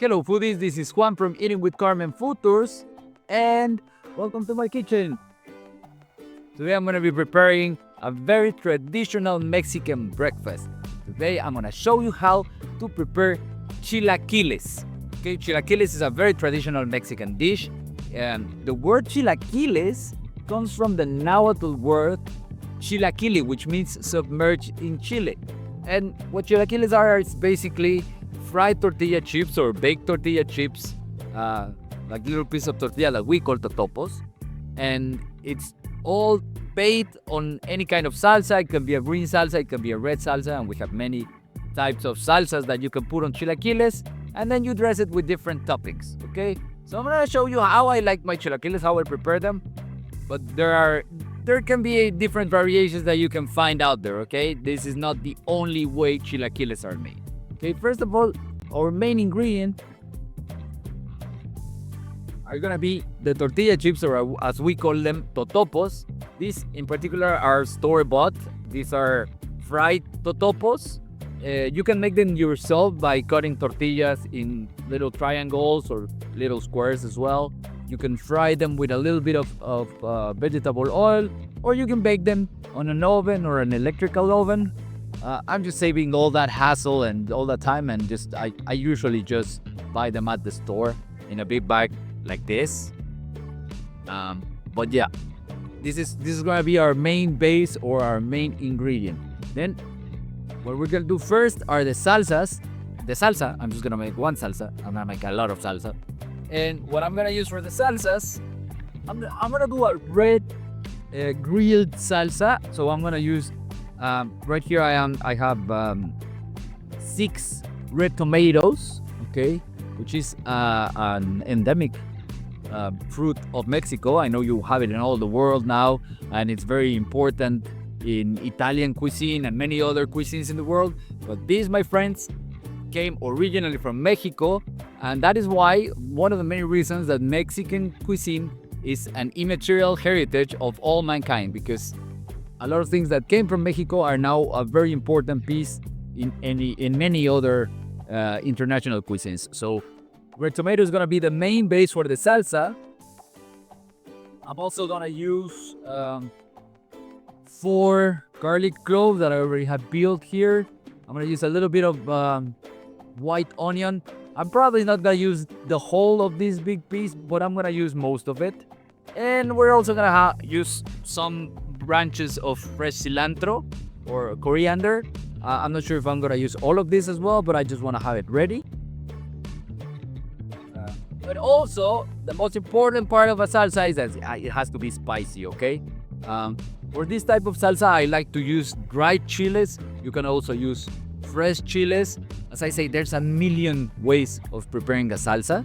Hello foodies, this is Juan from Eating with Carmen Food Tours, and welcome to my kitchen. Today I'm going to be preparing a very traditional Mexican breakfast. Today I'm going to show you how to prepare chilaquiles. Okay, chilaquiles is a very traditional Mexican dish, and the word chilaquiles comes from the Nahuatl word chilaquile, which means submerged in chile. And what chilaquiles are, it's basically fried tortilla chips or baked tortilla chips, like little piece of tortilla that we call totopos. And it's all baked on any kind of salsa. It can be a green salsa, it can be a red salsa, and we have many types of salsas that you can put on chilaquiles. And then you dress it with different toppings, okay? So I'm gonna show you how I like my chilaquiles, how I prepare them. But there can be different variations that you can find out there, okay? This is not the only way chilaquiles are made. Okay, first of all, our main ingredient are gonna be the tortilla chips, or as we call them, totopos. These in particular are store-bought. These are fried totopos. You can make them yourself by cutting tortillas in little triangles or little squares as well. You can fry them with a little bit of vegetable oil, or you can bake them on an oven or an electrical oven. I'm just saving all that hassle and all that time, and I usually just buy them at the store in a big bag like this. But yeah, this is gonna be our main base or our main ingredient. Then what we're gonna do first are the salsas. The salsa, I'm just gonna make one salsa. I'm gonna make a lot of salsa. And what I'm gonna use for the salsas, I'm gonna do a red grilled salsa. So I'm gonna use right here. I have 6 red tomatoes. Okay, which is an endemic fruit of Mexico. I know you have it in all the world now, and it's very important in Italian cuisine and many other cuisines in the world. But these, my friends, came originally from Mexico, and that is why one of the many reasons that Mexican cuisine is an immaterial heritage of all mankind, because a lot of things that came from Mexico are now a very important piece in many other international cuisines. So red tomato is gonna be the main base for the salsa. I'm also gonna use 4 garlic cloves that I already have peeled here. I'm gonna use a little bit of white onion. I'm probably not gonna use the whole of this big piece, but I'm gonna use most of it. And we're also gonna use some branches of fresh cilantro or coriander. I'm not sure if I'm gonna use all of this as well, but I just wanna have it ready. But also, the most important part of a salsa is that it has to be spicy, okay? For this type of salsa, I like to use dried chiles. You can also use fresh chiles. As I say, there's a million ways of preparing a salsa.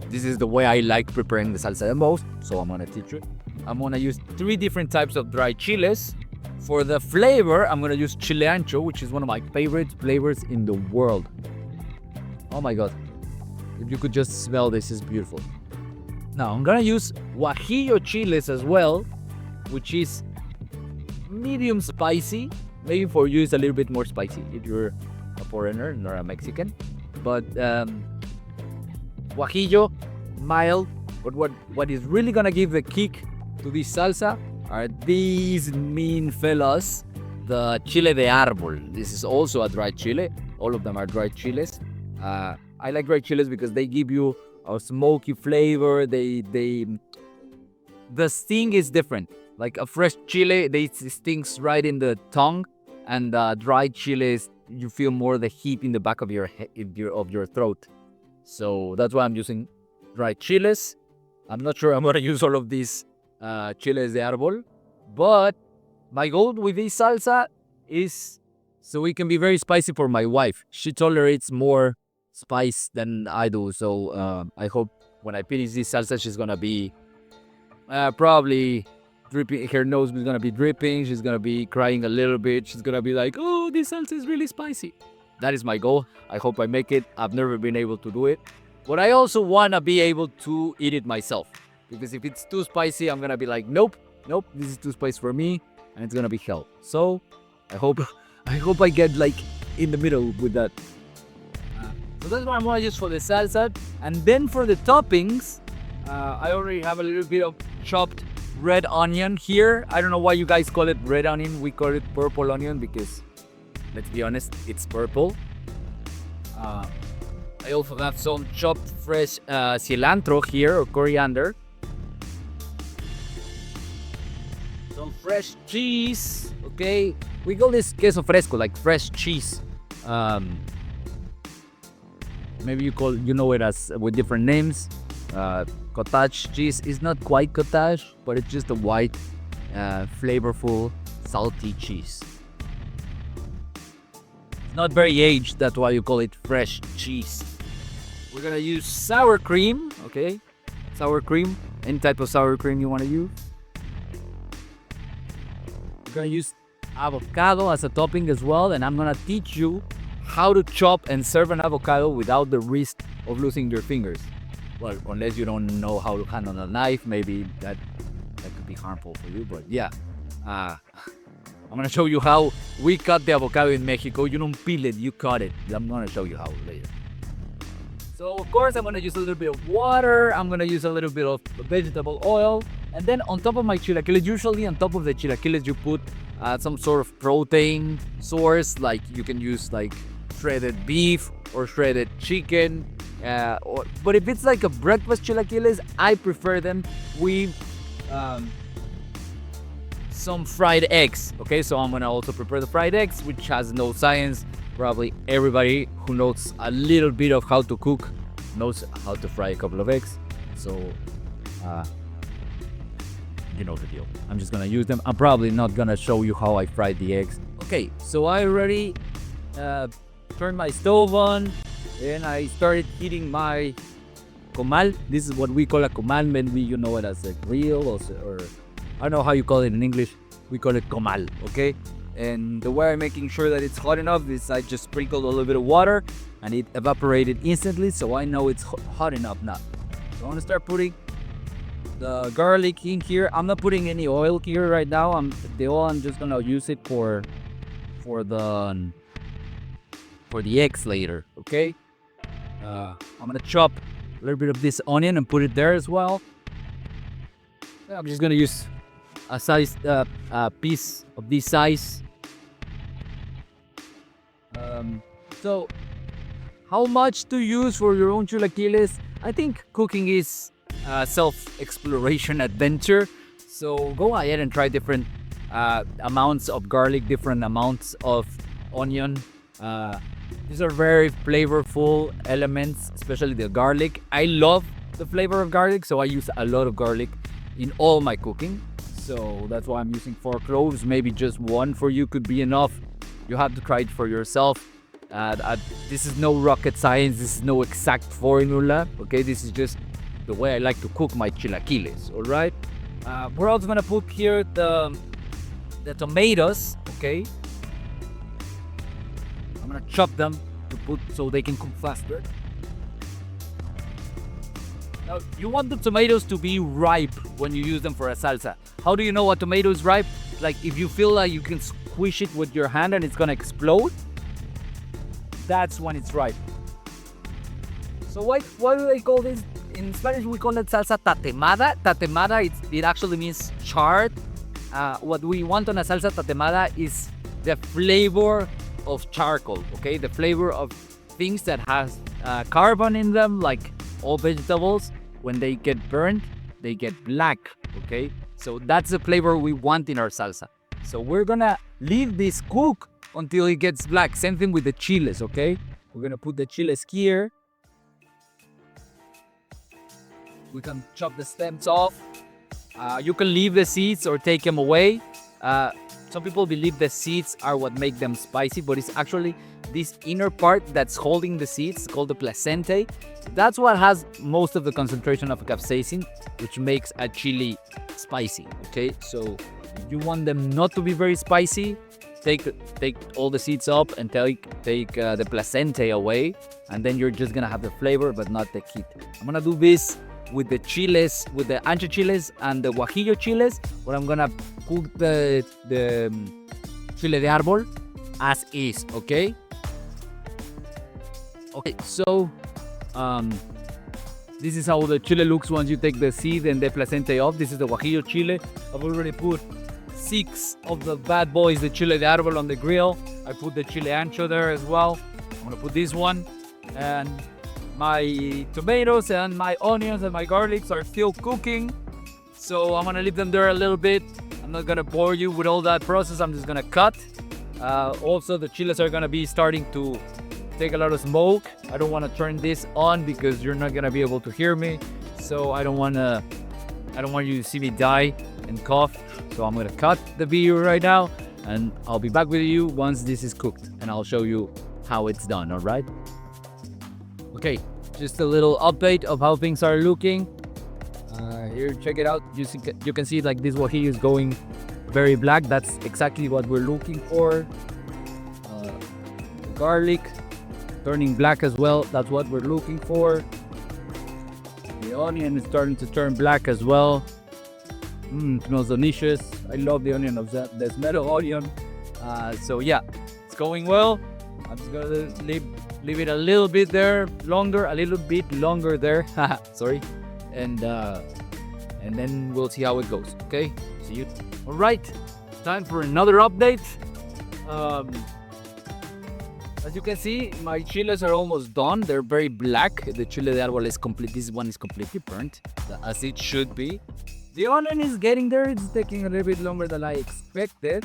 This is the way I like preparing the salsa the most, so I'm gonna teach you. I'm gonna use 3 different types of dried chiles. For the flavor, I'm gonna use chile ancho, which is one of my favorite flavors in the world. Oh my god. If you could just smell this, is beautiful. Now, I'm gonna use guajillo chiles as well, which is medium spicy. Maybe for you it's a little bit more spicy if you're a foreigner, not a Mexican. But guajillo, mild. But what is really gonna give the kick to this salsa are these mean fellas, the chile de árbol. This is also a dried chile. All of them are dried chiles. I like dried chiles because they give you a smoky flavor. The sting is different. Like a fresh chile, it stings right in the tongue, and dried chiles, you feel more the heat in the back of your throat. So that's why I'm using dried chiles. I'm not sure I'm gonna use all of these chiles de árbol, but my goal with this salsa is so it can be very spicy for my wife. She tolerates more spice than I do, so I hope when I finish this salsa, she's gonna be probably dripping. Her nose is gonna be dripping. She's gonna be crying a little bit. She's gonna be like, "Oh, this salsa is really spicy." That is my goal. I hope I make it. I've never been able to do it, but I also wanna be able to eat it myself, because if it's too spicy, I'm gonna be like, "Nope, this is too spicy for me," and it's gonna be hell. So I hope I get like in the middle with that. So that's what I'm gonna use for the salsa. And then for the toppings, I already have a little bit of chopped red onion here. I don't know why you guys call it red onion. We call it purple onion because, let's be honest, it's purple. I also have some chopped fresh cilantro here, or coriander. Some fresh cheese, okay? We call this queso fresco, like fresh cheese. Maybe you know it as with different names. Cottage cheese is not quite cottage, but it's just a white, flavorful, salty cheese. It's not very aged, that's why you call it fresh cheese. We're gonna use sour cream, okay? Sour cream, any type of sour cream you wanna use. We're gonna use avocado as a topping as well, and I'm gonna teach you how to chop and serve an avocado without the risk of losing your fingers. Well, unless you don't know how to handle a knife, maybe that could be harmful for you, but yeah. I'm gonna show you how we cut the avocado in Mexico. You don't peel it, you cut it. I'm gonna show you how later. So of course I'm gonna use a little bit of water, I'm gonna use a little bit of vegetable oil, and then on top of my chilaquiles, usually on top of the chilaquiles you put some sort of protein source, like you can use like shredded beef or shredded chicken, but if it's like a breakfast chilaquiles, I prefer them with some fried eggs. Okay, so I'm gonna also prepare the fried eggs, which has no science. Probably everybody who knows a little bit of how to cook knows how to fry a couple of eggs. So, you know the deal. I'm just gonna use them. I'm probably not gonna show you how I fried the eggs. Okay, so I already turned my stove on and I started heating my comal. This is what we call a comal. Maybe you know it as a grill or I don't know how you call it in English. We call it comal, okay? And the way I'm making sure that it's hot enough is I just sprinkled a little bit of water and it evaporated instantly, so I know it's hot enough now. So I'm gonna start putting the garlic in here. I'm not putting any oil here right now. The oil I'm just gonna use it for the eggs later, okay? I'm gonna chop a little bit of this onion and put it there as well. I'm just gonna use a size piece of this size. So how much to use for your own chilaquiles? I think cooking is a self-exploration adventure, so go ahead and try different amounts of garlic, different amounts of onion. These are very flavorful elements, especially the garlic. I love the flavor of garlic, so I use a lot of garlic in all my cooking. So that's why I'm using 4 cloves. Maybe just 1 for you could be enough. You have to try it for yourself. This is no rocket science. This is no exact formula. Okay, this is just the way I like to cook my chilaquiles. All right. We're also gonna put here the tomatoes. Okay. I'm gonna chop them to put so they can cook faster. Now, you want the tomatoes to be ripe when you use them for a salsa. How do you know a tomato is ripe? Like if you feel like you can squish it with your hand and it's gonna explode, that's when it's ripe. So why do they call this? In Spanish we call it salsa tatemada. Tatemada, it actually means charred. What we want on a salsa tatemada is the flavor of charcoal, okay? The flavor of things that has carbon in them, like all vegetables. When they get burned, they get black, okay? So that's the flavor we want in our salsa. So we're gonna leave this cook until it gets black. Same thing with the chiles, okay? We're gonna put the chiles here. We can chop the stems off. You can leave the seeds or take them away. Some people believe the seeds are what make them spicy, but it's actually this inner part that's holding the seeds, called the placenta. That's what has most of the concentration of capsaicin, which makes a chili spicy, okay? So if you want them not to be very spicy, take all the seeds up and take the placenta away, and then you're just gonna have the flavor but not the heat. I'm gonna do this with the chiles, with the ancho chiles and the guajillo chiles, where I'm gonna cook the chile de árbol as is, okay? Okay, so um, this is how the chile looks once you take the seed and the placenta off. This is the guajillo chile. I've already put 6 of the bad boys, the chile de árbol, on the grill. I put the chile ancho there as well. I'm gonna put this one, and my tomatoes and my onions and my garlics are still cooking. So I'm gonna leave them there a little bit. I'm not gonna bore you with all that process. I'm just gonna cut. Also, the chiles are gonna be starting to take a lot of smoke. I don't want to turn this on because you're not gonna be able to hear me. So I don't want you to see me die and cough. So I'm gonna cut the video right now, and I'll be back with you once this is cooked, and I'll show you how it's done. All right? Okay, just a little update of how things are looking. Here, check it out. You can see like this guajillo is going very black. That's exactly what we're looking for. Garlic turning black as well. That's what we're looking for. The onion is starting to turn black as well. Smells delicious. I love the onion of that. The smell of onion. So yeah, it's going well. I'm just gonna leave it a little bit longer there. Sorry, and then we'll see how it goes. Okay, see you. All right, time for another update. As you can see, my chiles are almost done. They're very black. The chile de árbol is complete. This one is completely burnt, as it should be. The onion is getting there. It's taking a little bit longer than I expected.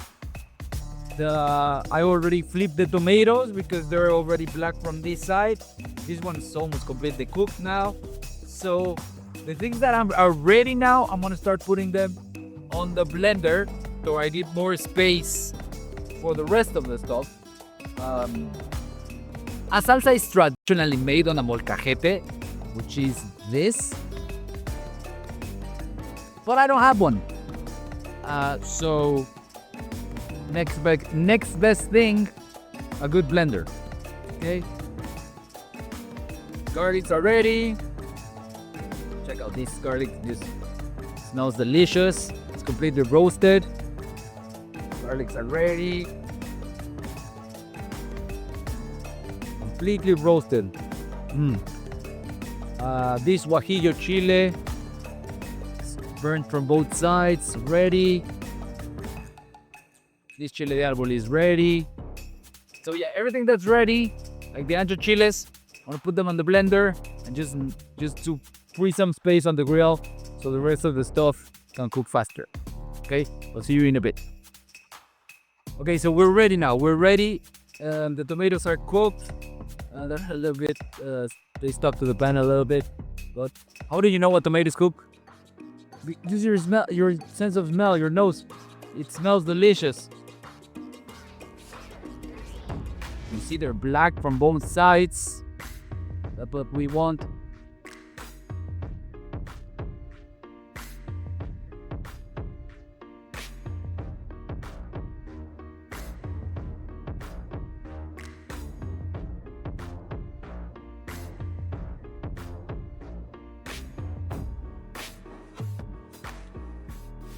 I already flipped the tomatoes because they're already black from this side. This one is almost completely cooked now. So the things that are ready now, I'm gonna start putting them on the blender so I need more space for the rest of the stuff. A salsa is traditionally made on a molcajete, which is this, but I don't have one. So next best thing, a good blender. Okay, garlics are ready. Check out this garlic. This smells delicious. It's completely roasted. Garlics are ready. Completely roasted. This guajillo chile, burnt from both sides, ready. This chile de árbol is ready. So yeah, everything that's ready, like the ancho chiles, I'm gonna put them on the blender and just to free some space on the grill so the rest of the stuff can cook faster. Okay, I'll see you in a bit. Okay, so we're ready now. We're ready. The tomatoes are cooked. They're a little bit, they stuck to the pan a little bit. But how do you know what tomatoes cook? Use your smell, your sense of smell, your nose. It smells delicious. You see they're black from both sides. That's what we want.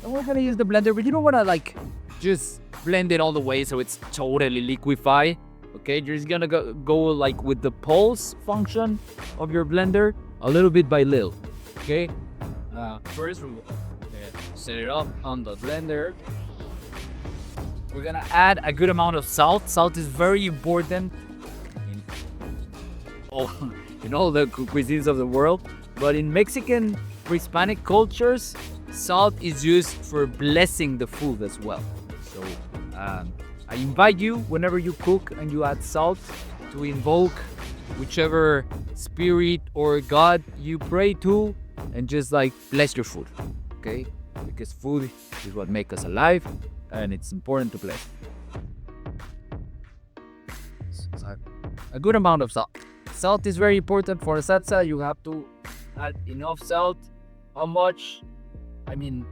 And we're gonna use the blender, but you don't wanna like just blend it all the way so it's totally liquefy. Okay, you're just gonna go like with the pulse function of your blender, a little bit by little. Okay, first we're gonna set it up on the blender. We're gonna add a good amount of salt. Salt is very important in all the cuisines of the world, but in Mexican Hispanic cultures, salt is used for blessing the food as well. So I invite you, whenever you cook and you add salt, to invoke whichever spirit or God you pray to and just like bless your food. Okay, because food is what makes us alive and it's important to bless. So a good amount of salt. Salt is very important for a salsa. You have to add enough salt. How much? I mean,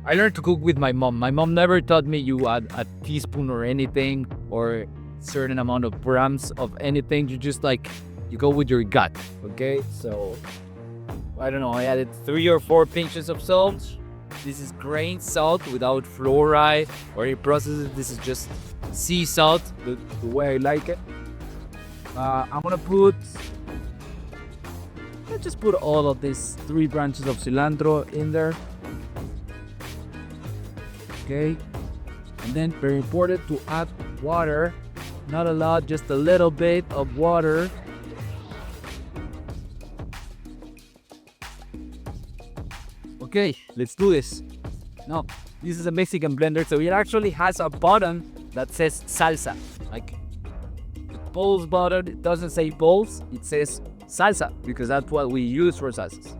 I learned to cook with my mom. My mom never taught me you add a teaspoon or anything or certain amount of grams of anything. You just like, you go with your gut. Okay, so I don't know, I added 3 or 4 pinches of salt. This is grain salt without fluoride or any processes. This is just sea salt, the way I like it. I'm gonna put, let's just put all of these 3 branches of cilantro in there. Okay. And then very important to add water. Not a lot, just a little bit of water. Okay, let's do this. Now, this is a Mexican blender, so it actually has a button that says salsa. Like the bowls button, it doesn't say bowls, it says salsa because that's what we use for salsas.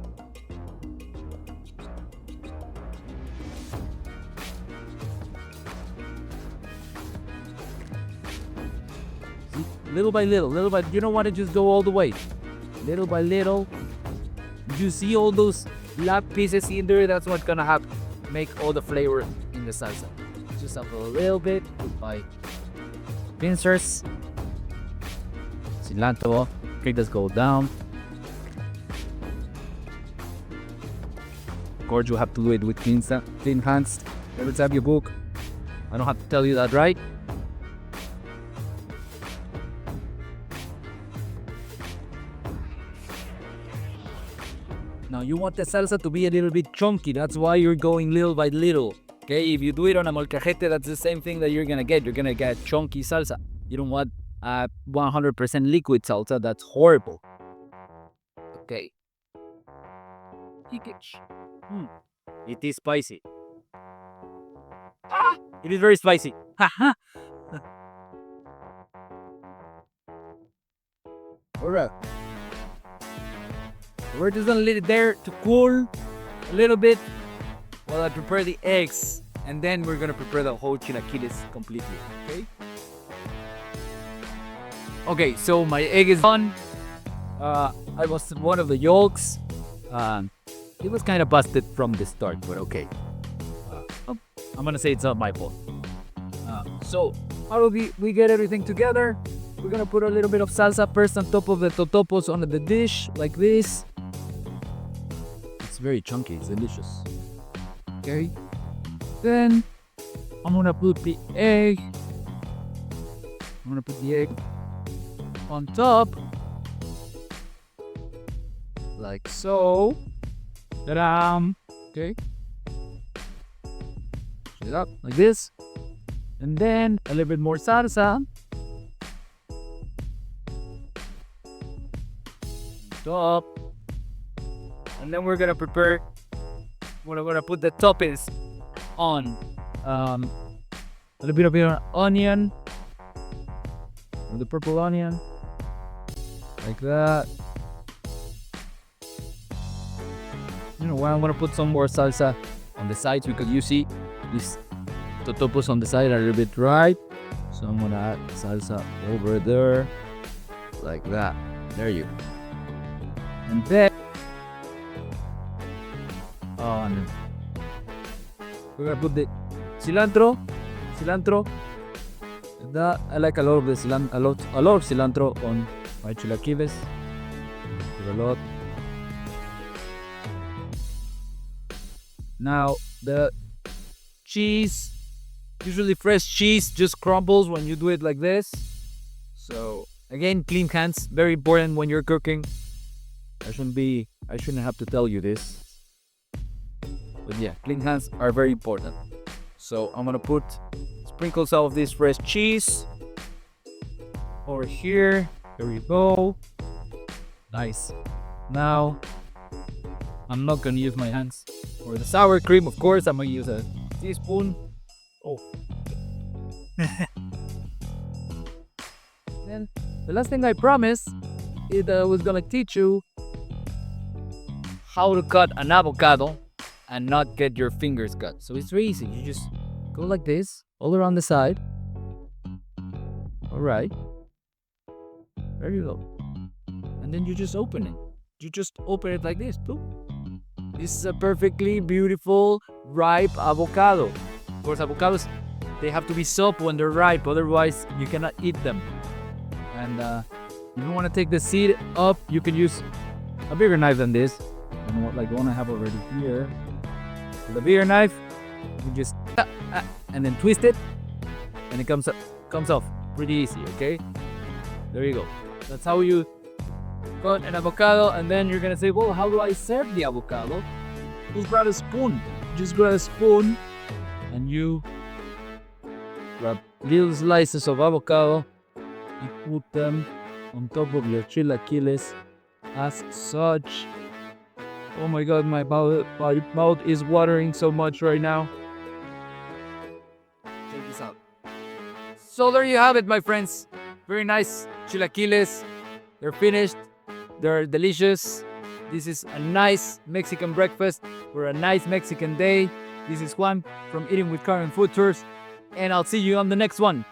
See? Little by little by, you don't want to just go all the way. Little by little. You see all those black pieces in there? That's what's gonna have make all the flavor in the salsa. Just a little bit with my pincers. Cilantro. Okay, let's go down. Of course, you have to do it with clean hands every time you cook. I don't have to tell you that, right? Now you want the salsa to be a little bit chunky. That's why you're going little by little. Okay, if you do it on a molcajete, that's the same thing that you're gonna get. You're gonna get chunky salsa. You don't want 100% liquid salsa. That's horrible. Okay. It is spicy. It is very spicy. Alright. We're just gonna let it there to cool a little bit while I prepare the eggs, and then we're gonna prepare the whole chilaquiles completely. Okay, so my egg is done. I was one of the yolks. It was kind of busted from the start, but okay. I'm gonna say it's not my fault. So how do we get everything together? We're gonna put a little bit of salsa first on top of the totopos on the dish, like this. It's very chunky, it's delicious. Okay. Then I'm gonna put the egg. I'm gonna put the egg on top, like so. Ta-da! Okay. Shake it up like this, and then a little bit more salsa. Top, and then we're gonna prepare. We're gonna put the toppings on. A little bit of onion, the purple onion, like that. You know what? I'm gonna put some more salsa on the sides because you see these totopos on the side are a little bit dry, so I'm gonna add salsa over there, like that. There you go. And then we're gonna put the cilantro. That I like a lot of the cilantro, a lot of cilantro on my chilaquiles. A lot. Now the cheese, usually fresh cheese, just crumbles when you do it like this. So again, clean hands, very important when you're cooking. I shouldn't have to tell you this. But yeah, clean hands are very important. So I'm gonna put sprinkles of this fresh cheese over here. There we go. Nice. Now I'm not gonna use my hands for the sour cream. Of course, I'm gonna use a teaspoon. Oh. Then the last thing I promised is I was gonna teach you how to cut an avocado and not get your fingers cut. So it's very easy. You just go like this, all around the side. All right. There you go. And then you just open it. You just open it like this. Boom. This is a perfectly beautiful, ripe avocado. Of course, avocados, they have to be soft when they're ripe. Otherwise, you cannot eat them. And if you want to take the seed up, you can use a bigger knife than this. Like the one I have already here. With a bigger knife, you just and then twist it, and it comes off pretty easy. Okay, there you go. That's how you cut an avocado, and then you're gonna say, well, how do I serve the avocado? Just grab a spoon. Just grab a spoon, and you grab little slices of avocado. You put them on top of your chilaquiles as such. Oh my god, my mouth is watering so much right now. Check this out. So there you have it, my friends. Very nice chilaquiles. They're finished. They're delicious. This is a nice Mexican breakfast for a nice Mexican day. This is Juan from Eating with Karen Food Tours, and I'll see you on the next one.